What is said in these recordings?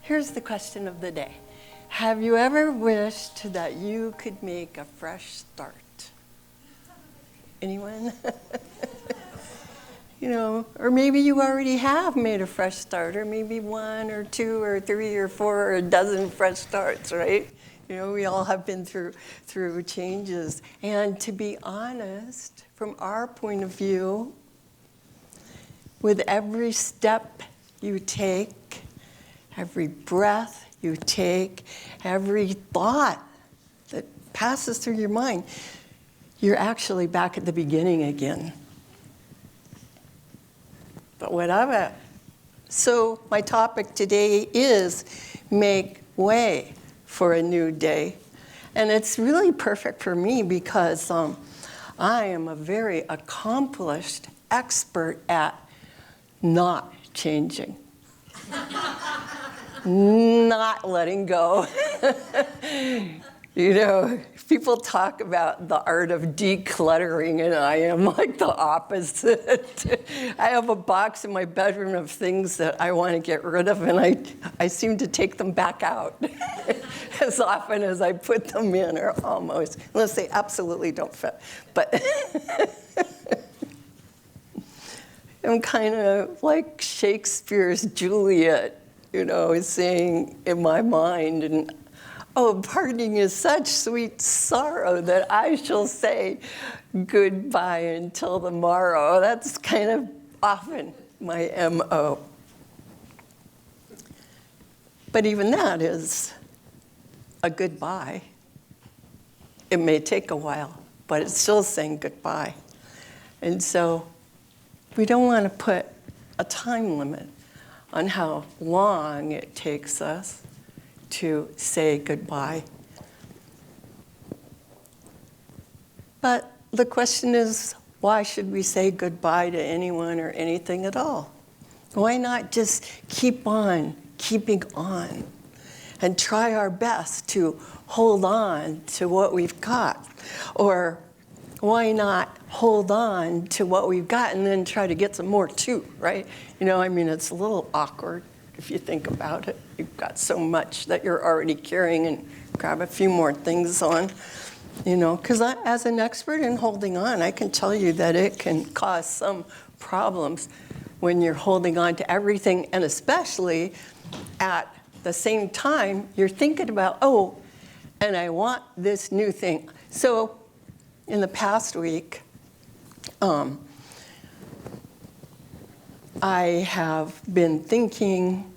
Here's the question of the day. Have you ever wished that you could make a fresh start? Anyone? You know, or maybe you already have made a fresh start, or maybe 1 or 2 or 3 or 4 or a dozen fresh starts, right? You know, we all have been through changes. And to be honest, from our point of view, with every step you take, every breath you take, every thought that passes through your mind, you're actually back at the beginning again. But whatever. So my topic today is make way for a new day. And it's really perfect for me because I am a very accomplished expert at not changing. Not letting go. You know, people talk about the art of decluttering, and I am like the opposite. I have a box in my bedroom of things that I want to get rid of, and I seem to take them back out as often as I put them in, or almost, unless they absolutely don't fit. But I'm kind of like Shakespeare's Juliet, you know, saying in my mind, and oh, parting is such sweet sorrow that I shall say goodbye until the morrow. That's kind of often my MO. But even that is a goodbye. It may take a while, but it's still saying goodbye. And so we don't want to put a time limit on how long it takes us to say goodbye. But the question is, why should we say goodbye to anyone or anything at all? Why not just keep on keeping on and try our best to hold on to what we've got? Or why not hold on to what we've got and then try to get some more too, right? You know, I mean, it's a little awkward if you think about it. You've got so much that you're already carrying, and grab a few more things on, you know, because as an expert in holding on, I can tell you that it can cause some problems when you're holding on to everything, and especially at the same time, you're thinking about, oh, and I want this new thing. So in the past week, I have been thinking,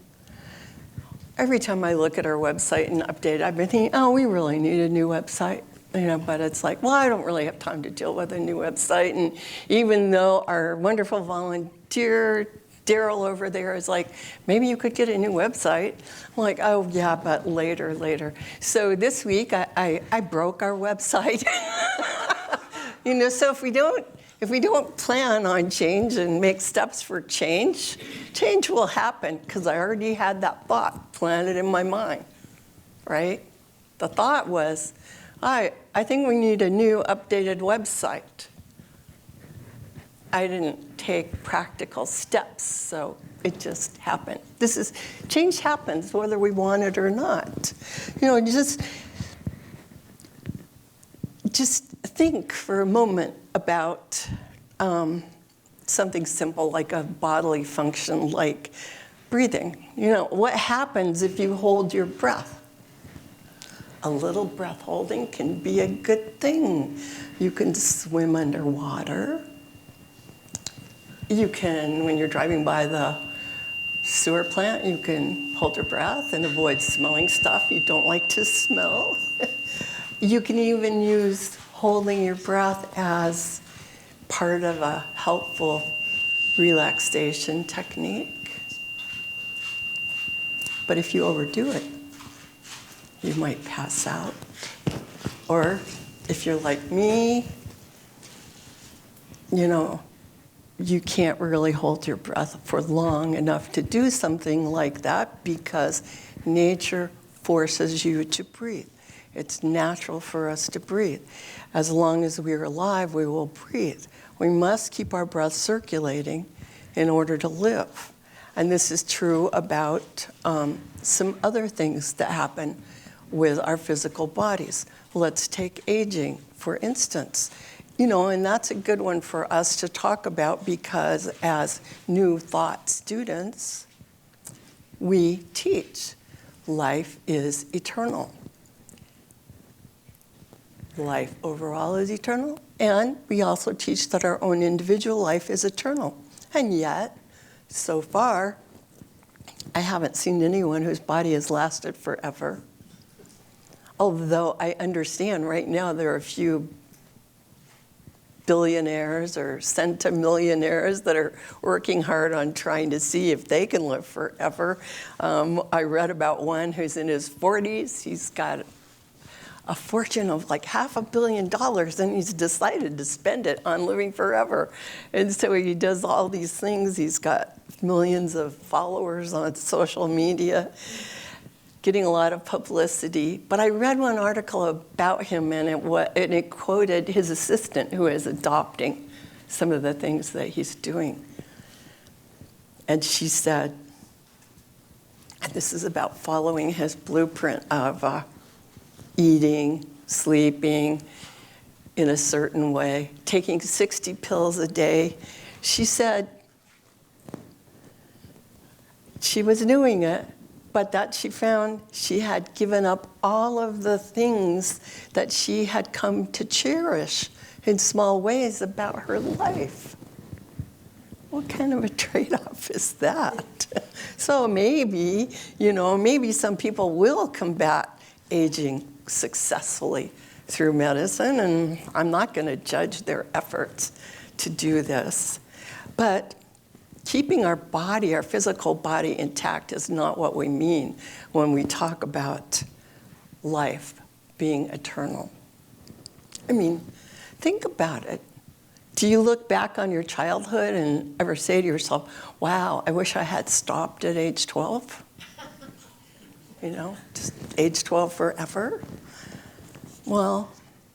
every time I look at our website and update it, I've been thinking, oh, we really need a new website. You know, but it's like, well, I don't really have time to deal with a new website. And even though our wonderful volunteer, Daryl over there, is like, maybe you could get a new website. I'm like, oh, yeah, but later. So this week, I broke our website. You know, so if we don't plan on change and make steps for change, change will happen, because I already had that thought planted in my mind, right? The thought was, I think we need a new updated website. I didn't take practical steps, so it just happened. Change happens whether we want it or not. You know, just think for a moment about something simple like a bodily function like breathing. You know, what happens if you hold your breath? A little breath holding can be a good thing. You can swim underwater. You can, when you're driving by the sewer plant, you can hold your breath and avoid smelling stuff you don't like to smell. You can even use holding your breath as part of a helpful relaxation technique. But if you overdo it, you might pass out. Or if you're like me, you know, you can't really hold your breath for long enough to do something like that, because nature forces you to breathe. It's natural for us to breathe. As long as we are alive, we will breathe. We must keep our breath circulating in order to live. And this is true about some other things that happen with our physical bodies. Let's take aging, for instance. And that's a good one for us to talk about because as New Thought students, we teach life is eternal. Life overall is eternal, and we also teach that our own individual life is eternal. And yet, so far, I haven't seen anyone whose body has lasted forever. Although I understand right now there are a few billionaires or centimillionaires that are working hard on trying to see if they can live forever. I read about one who's in his 40s. He's got a fortune of like $500 million, and he's decided to spend it on living forever. And so he does all these things. He's got millions of followers on social media, getting a lot of publicity. But I read one article about him, and it quoted his assistant, who is adopting some of the things that he's doing. And she said, and this is about following his blueprint of eating, sleeping in a certain way, taking 60 pills a day. She said she was doing it, but that she found she had given up all of the things that she had come to cherish in small ways about her life. What kind of a trade-off is that? So maybe, maybe some people will combat aging successfully through medicine, and I'm not going to judge their efforts to do this. But keeping our body, our physical body intact is not what we mean when we talk about life being eternal. I mean, think about it. Do you look back on your childhood and ever say to yourself, wow, I wish I had stopped at age 12? Just age 12 forever? Well,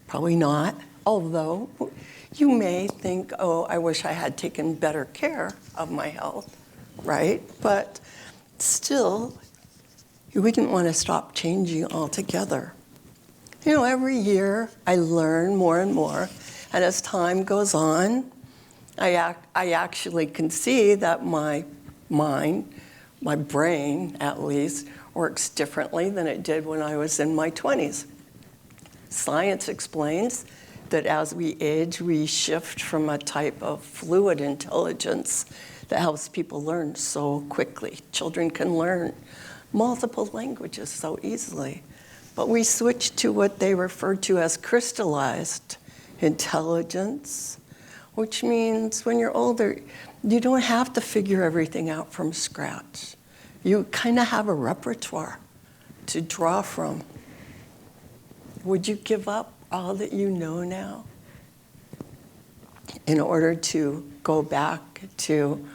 probably not. Although you may think, oh, I wish I had taken better care of my health, right? But still, you wouldn't want to stop changing altogether. Every year I learn more and more, and as time goes on, I actually can see that my mind, my brain at least, works differently than it did when I was in my 20s. Science explains that as we age, we shift from a type of fluid intelligence that helps people learn so quickly. Children can learn multiple languages so easily. But we switch to what they refer to as crystallized intelligence, which means when you're older, you don't have to figure everything out from scratch. You kind of have a repertoire to draw from. Would you give up all that you know now in order to go back to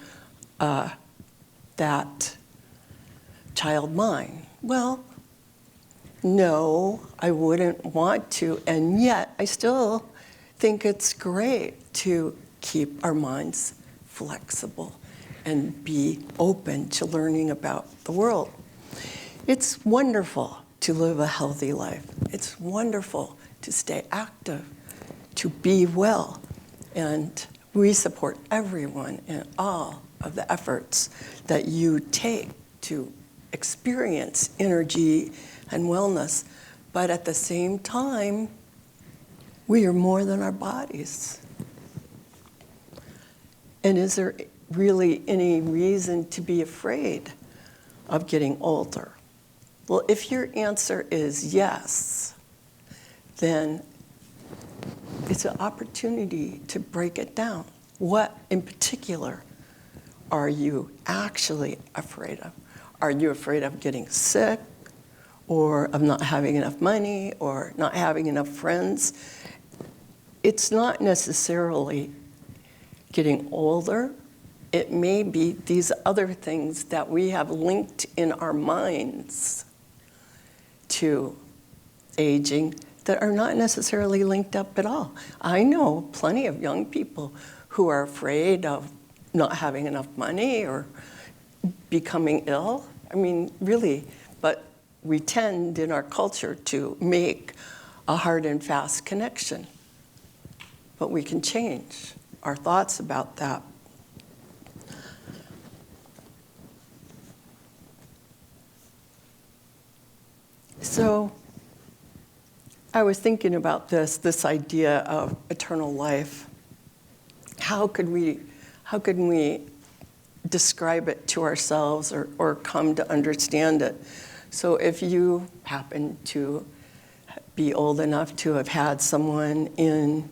that child mind? Well, no, I wouldn't want to, and yet I still think it's great to keep our minds flexible and be open to learning about the world. It's wonderful to live a healthy life. It's wonderful to stay active, to be well, and we support everyone in all of the efforts that you take to experience energy and wellness. But at the same time, we are more than our bodies. And is there really any reason to be afraid of getting older? Well, if your answer is yes, then it's an opportunity to break it down. What in particular are you actually afraid of? Are you afraid of getting sick, or of not having enough money, or not having enough friends? It's not necessarily getting older. It may be these other things that we have linked in our minds to aging that are not necessarily linked up at all. I know plenty of young people who are afraid of not having enough money or becoming ill. I mean, really, but we tend in our culture to make a hard and fast connection. But we can change our thoughts about that. So I was thinking about this idea of eternal life. How could we describe it to ourselves or come to understand it? So if you happen to be old enough to have had someone in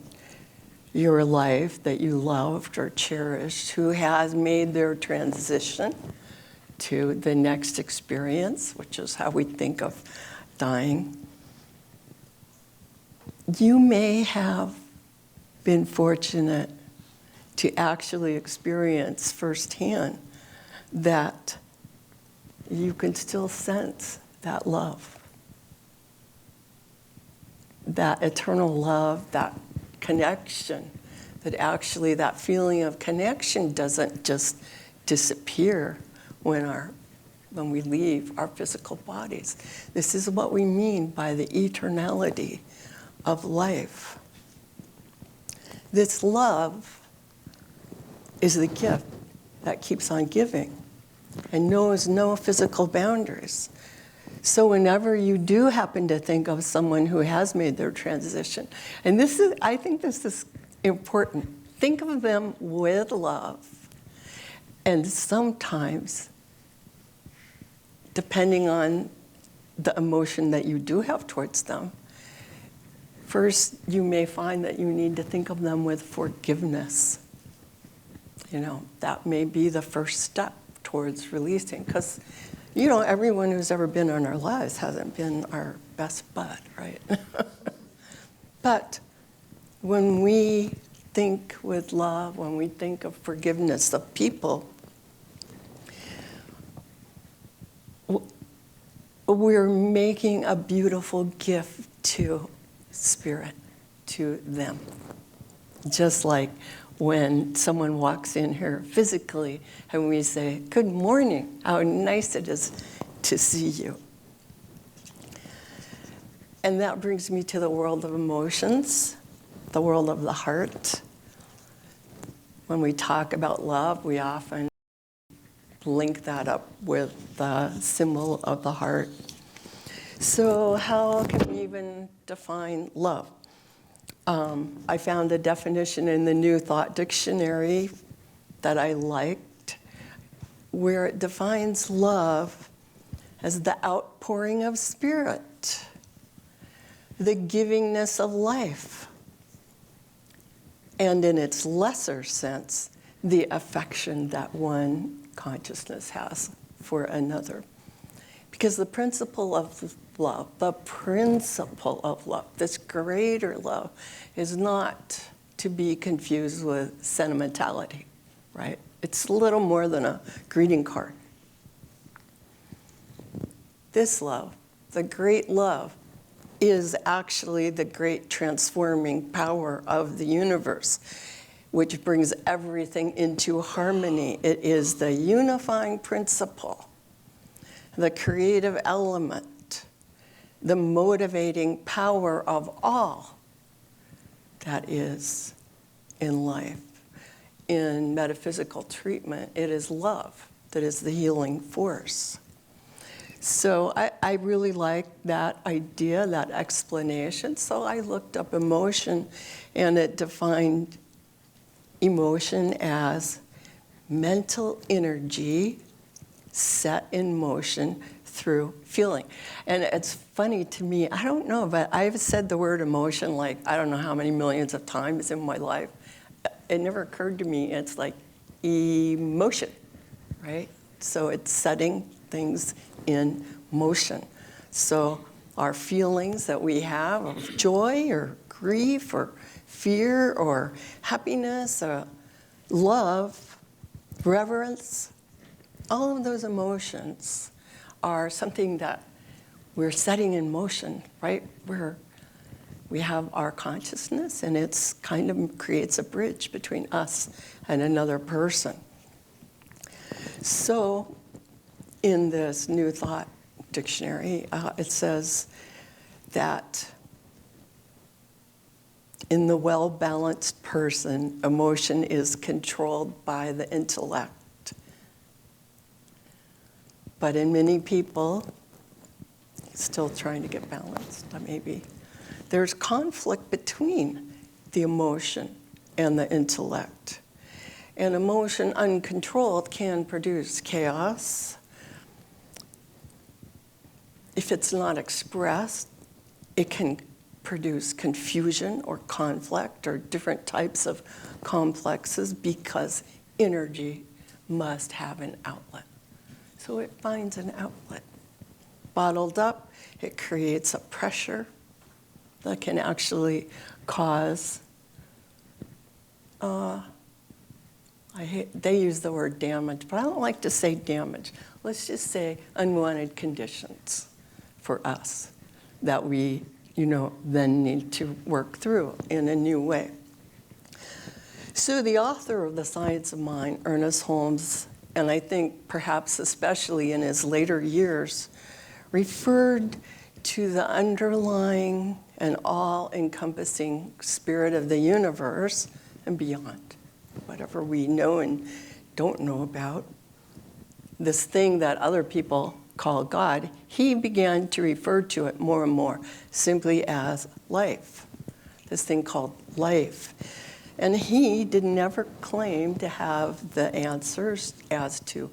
your life that you loved or cherished who has made their transition to the next experience, which is how we think of dying, you may have been fortunate to actually experience firsthand that you can still sense that love, that eternal love, that connection, that actually that feeling of connection doesn't just disappear when we leave our physical bodies. This is what we mean by the eternality of life. This love is the gift that keeps on giving and knows no physical boundaries. So whenever you do happen to think of someone who has made their transition, and I think this is important, think of them with love. And sometimes, depending on the emotion that you do have towards them, first you may find that you need to think of them with forgiveness. That may be the first step towards releasing, because everyone who's ever been in our lives hasn't been our best bud, right? But when we think with love, when we think of forgiveness of people, we're making a beautiful gift to spirit, to them. Just like when someone walks in here physically and we say, "Good morning, how nice it is to see you." And that brings me to the world of emotions, the world of the heart. When we talk about love, we often link that up with the symbol of the heart. So how can we even define love? I found a definition in the New Thought Dictionary that I liked, where it defines love as the outpouring of spirit, the givingness of life, and in its lesser sense, the affection that one consciousness has for another. Because the principle of love, this greater love, is not to be confused with sentimentality, right? It's a little more than a greeting card. This love, the great love, is actually the great transforming power of the universe, which brings everything into harmony. It is the unifying principle, the creative element, the motivating power of all that is in life. In metaphysical treatment, it is love that is the healing force. So I really like that idea, that explanation. So I looked up emotion, and it defined emotion as mental energy set in motion through feeling. And it's funny to me, I don't know, but I've said the word emotion like I don't know how many millions of times in my life. It never occurred to me it's like emotion, right? So it's setting things in motion. So our feelings that we have of joy or grief or fear or happiness or love, reverence, all of those emotions are something that we're setting in motion, right? We have our consciousness, and it's kind of creates a bridge between us and another person. So in this New Thought Dictionary, it says that in the well-balanced person, emotion is controlled by the intellect. But in many people, still trying to get balanced, maybe, there's conflict between the emotion and the intellect. And emotion uncontrolled can produce chaos. If it's not expressed, it can produce confusion or conflict or different types of complexes because energy must have an outlet. So it finds an outlet. Bottled up, it creates a pressure that can actually cause, they use the word damage, but I don't like to say damage. Let's just say unwanted conditions for us that we, then need to work through in a new way. So the author of The Science of Mind, ErnestHolmes, and I think perhaps especially in his later years, referred to the underlying and all-encompassing spirit of the universe and beyond, whatever we know and don't know about. This thing that other people call God, he began to refer to it more and more simply as life, this thing called life. And he did never claim to have the answers as to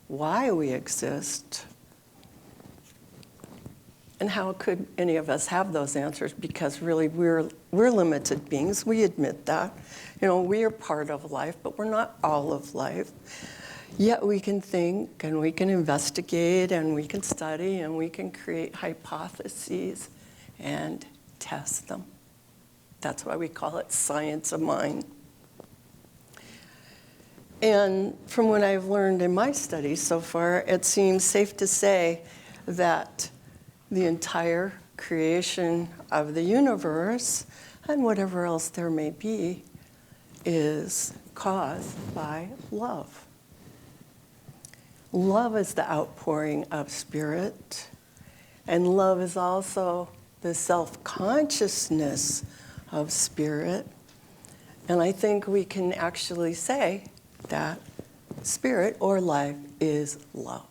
why we exist. And how could any of us have those answers? Because really we're limited beings, we admit that. We are part of life, but we're not all of life. Yet we can think, and we can investigate, and we can study, and we can create hypotheses and test them. That's why we call it science of mind. And from what I've learned in my studies so far, it seems safe to say that the entire creation of the universe, and whatever else there may be, is caused by love. Love is the outpouring of spirit, and love is also the self-consciousness of spirit. And I think we can actually say that spirit or life is love.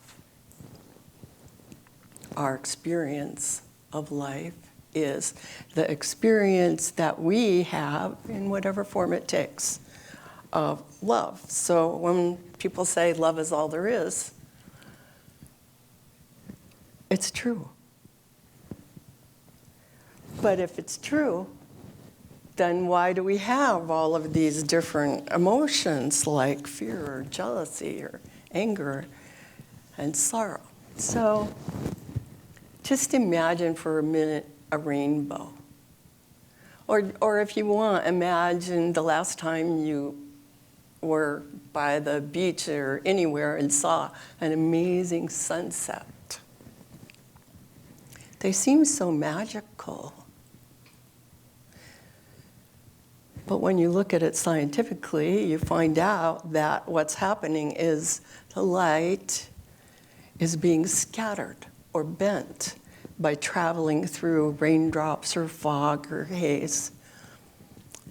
Our experience of life is the experience that we have in whatever form it takes of love. So when people say love is all there is, it's true. But if it's true, then why do we have all of these different emotions like fear or jealousy or anger and sorrow? So just imagine for a minute a rainbow. Or if you want, imagine the last time you were by the beach or anywhere and saw an amazing sunset. They seem so magical. But when you look at it scientifically, you find out that what's happening is the light is being scattered or bent by traveling through raindrops or fog or haze.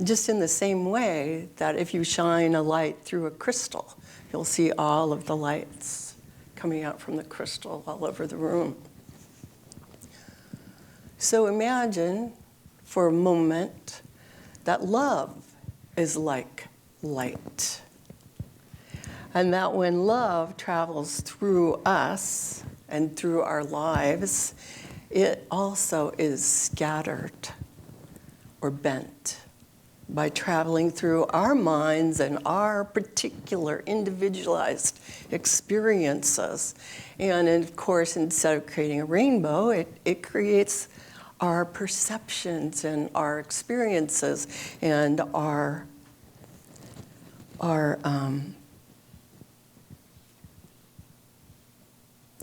Just in the same way that if you shine a light through a crystal, you'll see all of the lights coming out from the crystal all over the room. So imagine for a moment that love is like light. And that when love travels through us and through our lives, it also is scattered or bent by traveling through our minds and our particular individualized experiences. And of course, instead of creating a rainbow, it creates our perceptions and our experiences and our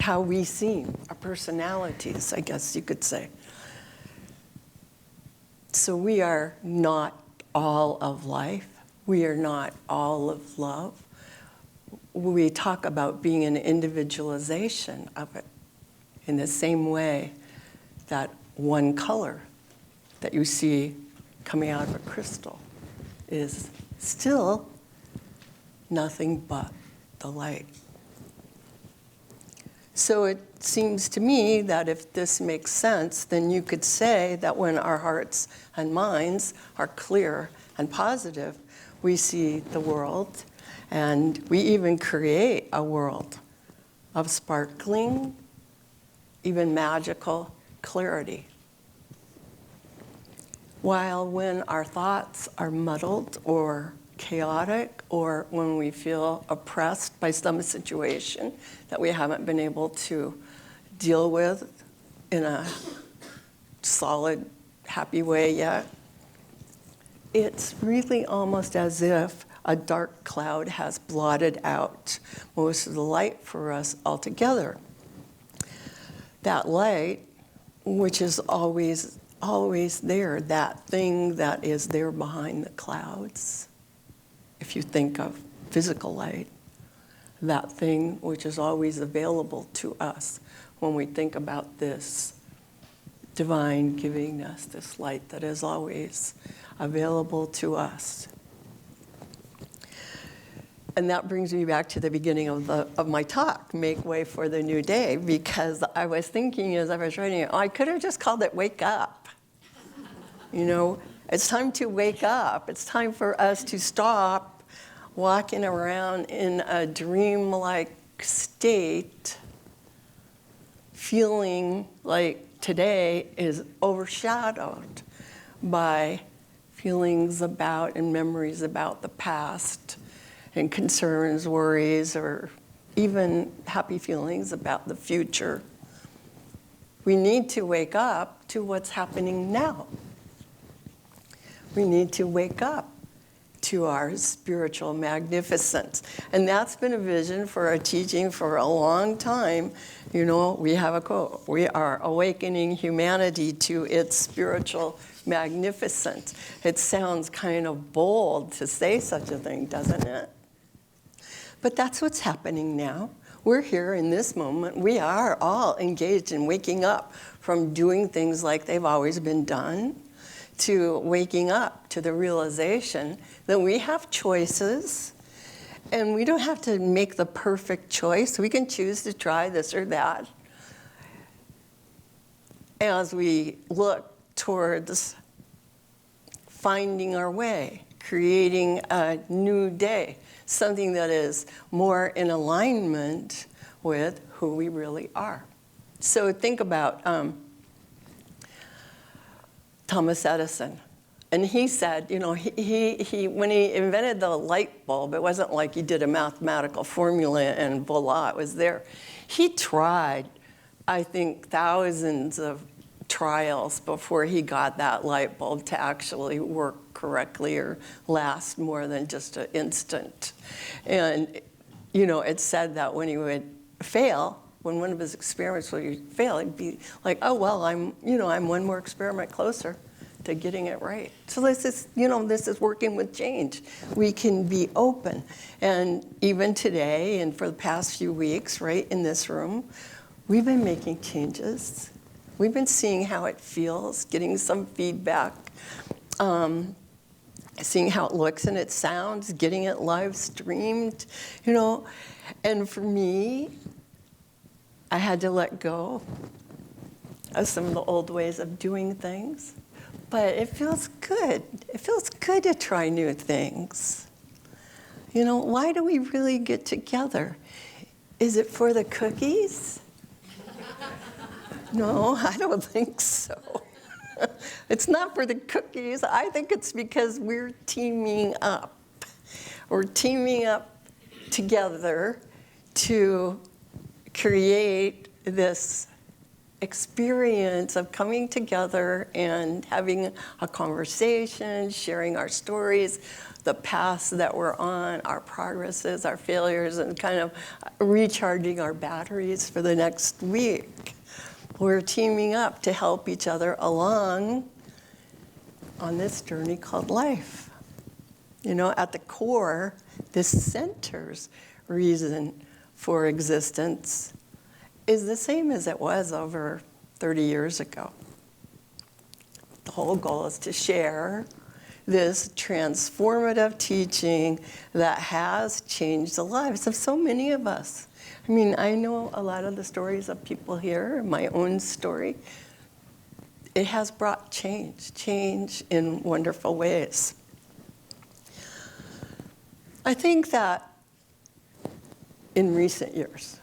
how we seem, our personalities, I guess you could say. So we are not all of life. We are not all of love. We talk about being an individualization of it in the same way that one color that you see coming out of a crystal is still nothing but the light. So it seems to me that if this makes sense, then you could say that when our hearts and minds are clear and positive, we see the world, and we even create a world of sparkling, even magical clarity. While when our thoughts are muddled or chaotic, or when we feel oppressed by some situation that we haven't been able to deal with in a solid, happy way yet, it's really almost as if a dark cloud has blotted out most of the light for us altogether. That light, which is always there, that thing that is there behind the clouds, if you think of physical light, that thing which is always available to us when we think about this divine giving us this light that is always available to us. And that brings me back to the beginning of my talk, Make Way for the New Day, because I was thinking as I was writing it, I could have just called it Wake Up. You know, it's time to wake up. It's time for us to stop walking around in a dreamlike state, feeling like today is overshadowed by feelings about and memories about the past and concerns, worries, or even happy feelings about the future. We need to wake up to what's happening now. We need to wake up to our spiritual magnificence. And that's been a vision for our teaching for a long time. You know, we have a quote, we are awakening humanity to its spiritual magnificence. It sounds kind of bold to say such a thing, doesn't it? But that's what's happening now. We're here in this moment. We are all engaged in waking up from doing things like they've always been done, to waking up to the realization that we have choices, and we don't have to make the perfect choice. We can choose to try this or that as we look towards finding our way, creating a new day, something that is more in alignment with who we really are. So think about Thomas Edison. And he said, you know, he when he invented the light bulb, it wasn't like he did a mathematical formula and voila, it was there. He tried, I think, thousands of trials before he got that light bulb to actually work correctly or last more than just an instant. And, you know, it said that when he would fail, when one of his experiments would fail, he'd be like, oh, well, I'm one more experiment closer to getting it right. So this is working with change. We can be open. And even today and for the past few weeks, right, in this room, we've been making changes. We've been seeing how it feels, getting some feedback, seeing how it looks and it sounds, getting it live streamed, you know. And for me, I had to let go of some of the old ways of doing things. But it feels good. It feels good to try new things. You know, why do we really get together? Is it for the cookies? No, I don't think so. It's not for the cookies. I think it's because we're teaming up. We're teaming up together to create this experience of coming together and having a conversation, sharing our stories, the paths that we're on, our progresses, our failures, and kind of recharging our batteries for the next week. We're teaming up to help each other along on this journey called life. You know, at the core, this center's reason for existence is the same as it was over 30 years ago. The whole goal is to share this transformative teaching that has changed the lives of so many of us. I mean, I know a lot of the stories of people here, my own story. It has brought change in wonderful ways. I think that in recent years,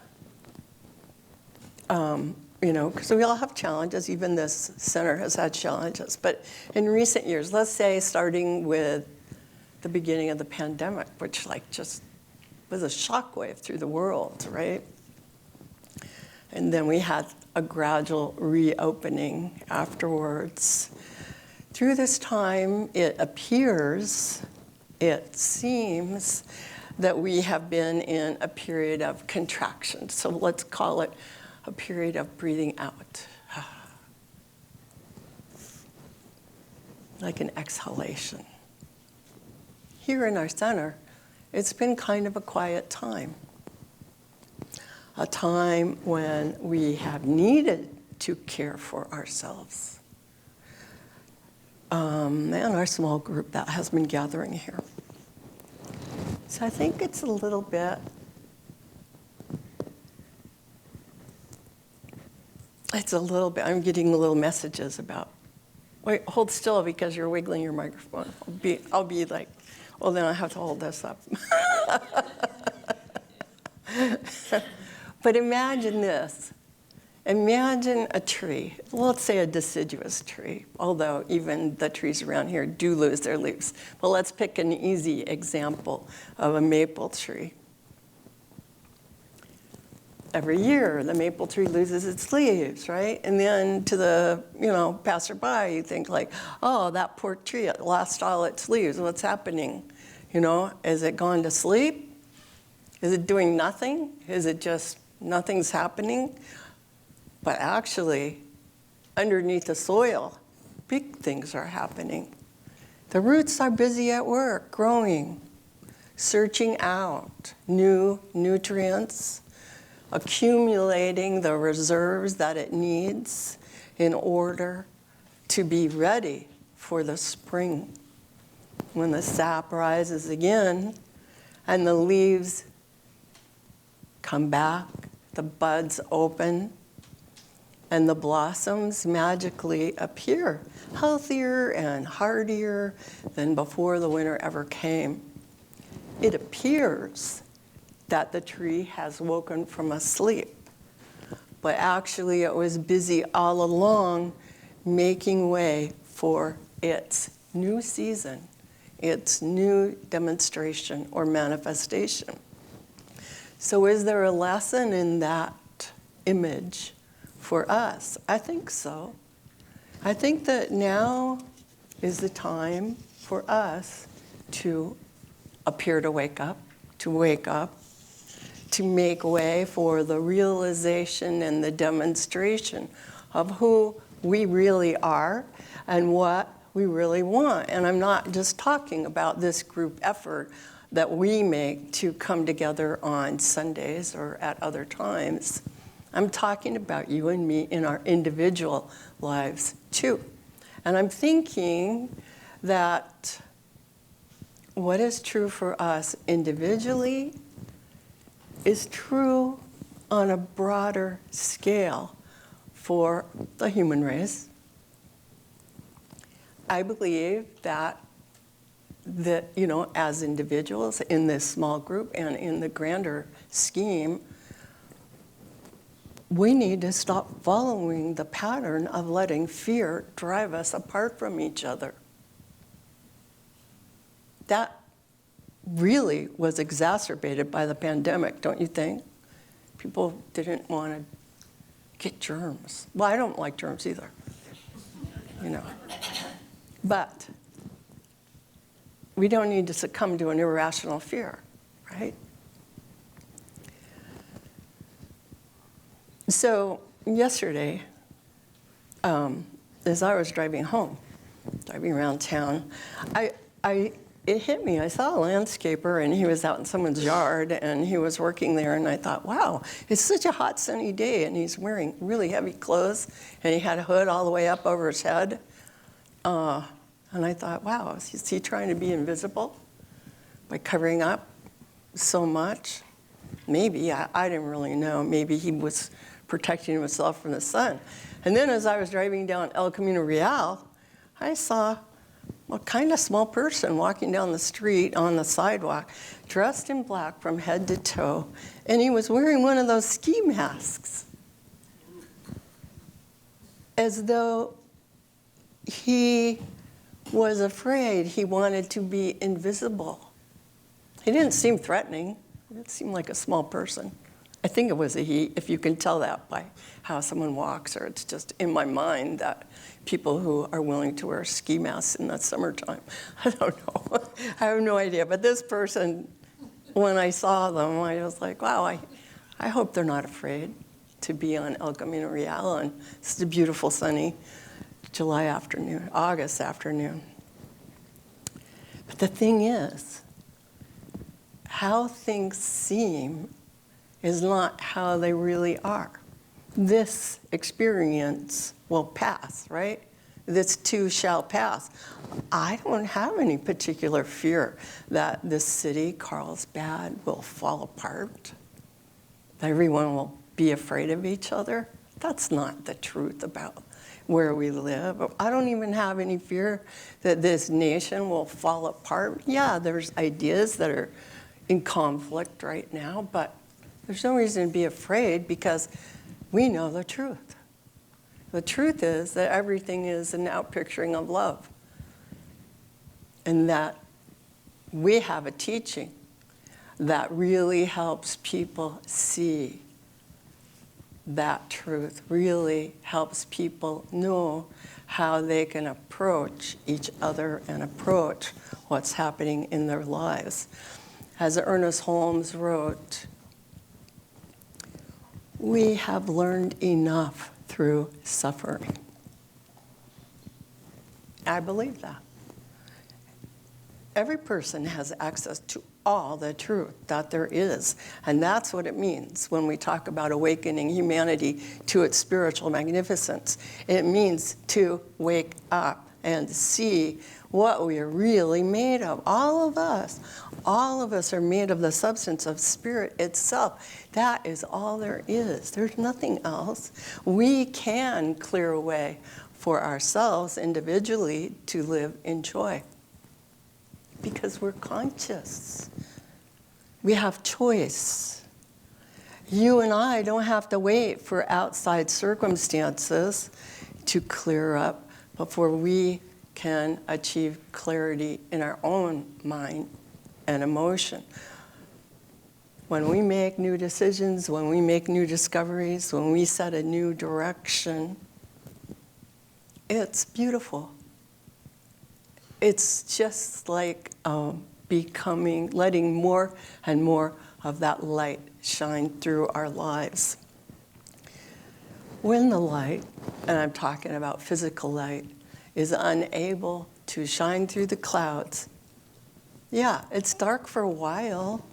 you know, because we all have challenges, even this center has had challenges, but in recent years, let's say starting with the beginning of the pandemic, which like just was a shockwave through the world, right? And then we had a gradual reopening afterwards. Through this time, it appears, it seems, that we have been in a period of contraction. So let's call it a period of breathing out. Like an exhalation. Here in our center, it's been kind of a quiet time. A time when we have needed to care for ourselves. And our small group that has been gathering here. So I think it's a little bit, I'm getting little messages about, wait, hold still because you're wiggling your microphone. I'll be like, well, then I have to hold this up. But imagine this. Imagine a tree, let's say a deciduous tree, although even the trees around here do lose their leaves. But let's pick an easy example of a maple tree. Every year, the maple tree loses its leaves, right? And then to the, passerby, you think like, oh, that poor tree, it lost all its leaves. What's happening? Is it gone to sleep? Is it doing nothing? Is it just nothing's happening? But actually, underneath the soil, big things are happening. The roots are busy at work, growing, searching out new nutrients, accumulating the reserves that it needs in order to be ready for the spring. When the sap rises again and the leaves come back, the buds open, and the blossoms magically appear, healthier and hardier than before the winter ever came. It appears that the tree has woken from a sleep, but actually it was busy all along making way for its new season, its new demonstration or manifestation. So is there a lesson in that image for us? I think so. I think that now is the time for us to appear to wake up, to make way for the realization and the demonstration of who we really are and what we really want. And I'm not just talking about this group effort that we make to come together on Sundays or at other times. I'm talking about you and me in our individual lives too. And I'm thinking that what is true for us individually is true on a broader scale for the human race. I believe that as individuals in this small group and in the grander scheme, we need to stop following the pattern of letting fear drive us apart from each other. That really was exacerbated by the pandemic, don't you think? People didn't want to get germs. Well, I don't like germs either, you know. But we don't need to succumb to an irrational fear, right? So yesterday, as I was driving around town, it hit me. I saw a landscaper, and he was out in someone's yard, and he was working there, and I thought, wow, it's such a hot, sunny day, and he's wearing really heavy clothes, and he had a hood all the way up over his head. And I thought, wow, is he trying to be invisible by covering up so much? Maybe, I didn't really know. Maybe he was protecting himself from the sun. And then as I was driving down El Camino Real, I saw a kind of small person walking down the street on the sidewalk, dressed in black from head to toe, and he was wearing one of those ski masks, as though he was afraid, he wanted to be invisible. He didn't seem threatening. It seemed like a small person. I think it was a he, if you can tell that by how someone walks, or it's just in my mind that people who are willing to wear ski masks in the summertime. I don't know. I have no idea. But this person, when I saw them, I was like, wow, I hope they're not afraid to be on El Camino Real. And it's a beautiful, sunny August afternoon. But the thing is, how things seem is not how they really are. This experience will pass, right? This too shall pass. I don't have any particular fear that this city, Carlsbad, will fall apart, that everyone will be afraid of each other. That's not the truth about where we live. I don't even have any fear that this nation will fall apart. Yeah, there's ideas that are in conflict right now, but there's no reason to be afraid because we know the truth. The truth is that everything is an outpicturing of love, and that we have a teaching that really helps people see that truth, really helps people know how they can approach each other and approach what's happening in their lives. As ErnestHolmes wrote, we have learned enough through suffering. I believe that. Every person has access to all the truth that there is. And that's what it means when we talk about awakening humanity to its spiritual magnificence. It means to wake up and see what we are really made of. All of us are made of the substance of spirit itself. That is all there is. There's nothing else. We can clear a way for ourselves individually to live in joy because we're conscious. We have choice. You and I don't have to wait for outside circumstances to clear up before we can achieve clarity in our own mind and emotion. When we make new decisions, when we make new discoveries, when we set a new direction, it's beautiful. It's just like letting more and more of that light shine through our lives. When the light, and I'm talking about physical light, is unable to shine through the clouds, yeah, it's dark for a while,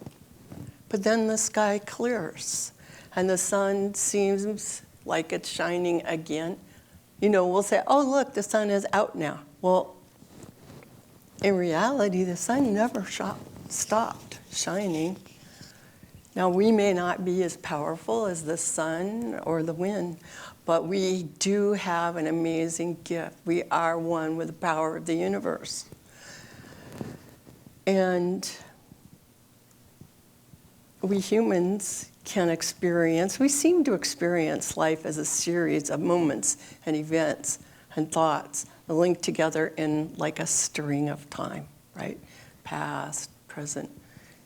but then the sky clears and the sun seems like it's shining again. You know, we'll say, oh, look, the sun is out now. Well, in reality, the sun never stopped shining. Now, we may not be as powerful as the sun or the wind, but we do have an amazing gift. We are one with the power of the universe. And we humans we seem to experience life as a series of moments and events and thoughts linked together in like a string of time, right? Past, present,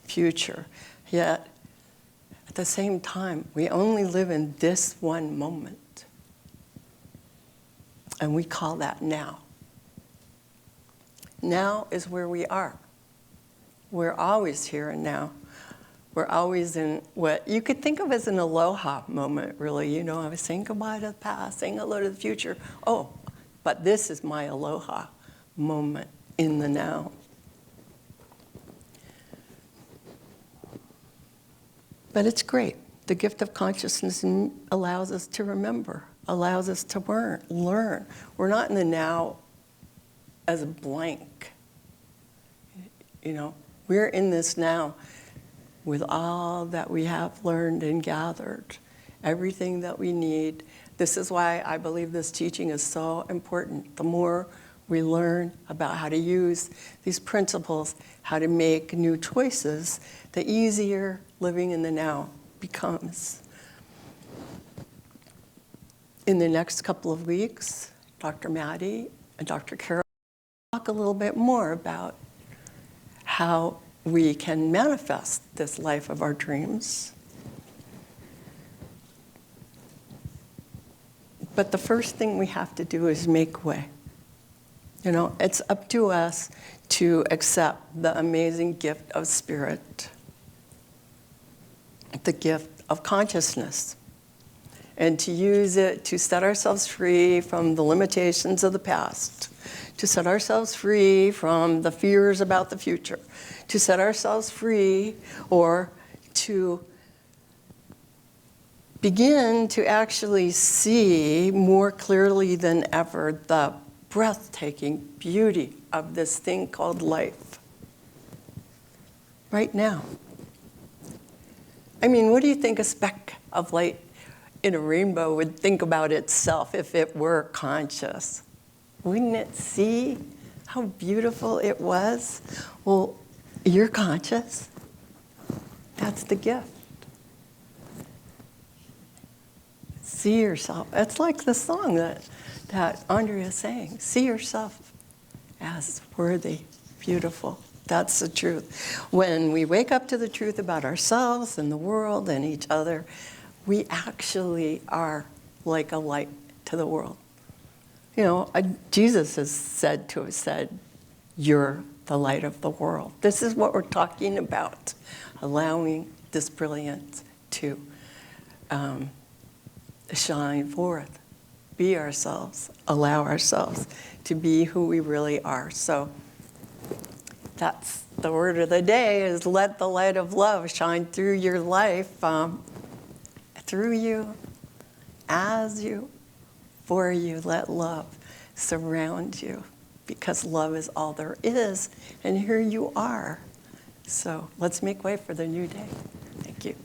future. Yet, at the same time, we only live in this one moment. And we call that now. Now is where we are. We're always here and now. We're always in what you could think of as an aloha moment, really. You know, I was saying goodbye to the past, saying hello to the future. Oh, but this is my aloha moment in the now. But it's great. The gift of consciousness allows us to remember, allows us to learn. We're not in the now as a blank. You know, we're in this now with all that we have learned and gathered, everything that we need. This is why I believe this teaching is so important. The more we learn about how to use these principles, how to make new choices, the easier living in the now becomes. In the next couple of weeks, Dr. Maddie and Dr. Carol will talk a little bit more about how we can manifest this life of our dreams. But the first thing we have to do is make way. You know, it's up to us to accept the amazing gift of spirit, the gift of consciousness, and to use it to set ourselves free from the limitations of the past, to set ourselves free from the fears about the future, to set ourselves free or to begin to actually see more clearly than ever the breathtaking beauty of this thing called life right now. I mean, what do you think a speck of light in a rainbow would think about itself if it were conscious? Wouldn't it see how beautiful it was? Well, you're conscious. That's the gift. See yourself. It's like the song that Andrea sang. See yourself as worthy, beautiful. That's the truth. When we wake up to the truth about ourselves and the world and each other, we actually are like a light to the world. You know, Jesus has said, you're the light of the world. This is what we're talking about, allowing this brilliance to shine forth, be ourselves, allow ourselves to be who we really are. So that's the word of the day, is let the light of love shine through your life, through you, as you, for you. Let love surround you, because love is all there is, and here you are. So let's make way for the new day. Thank you.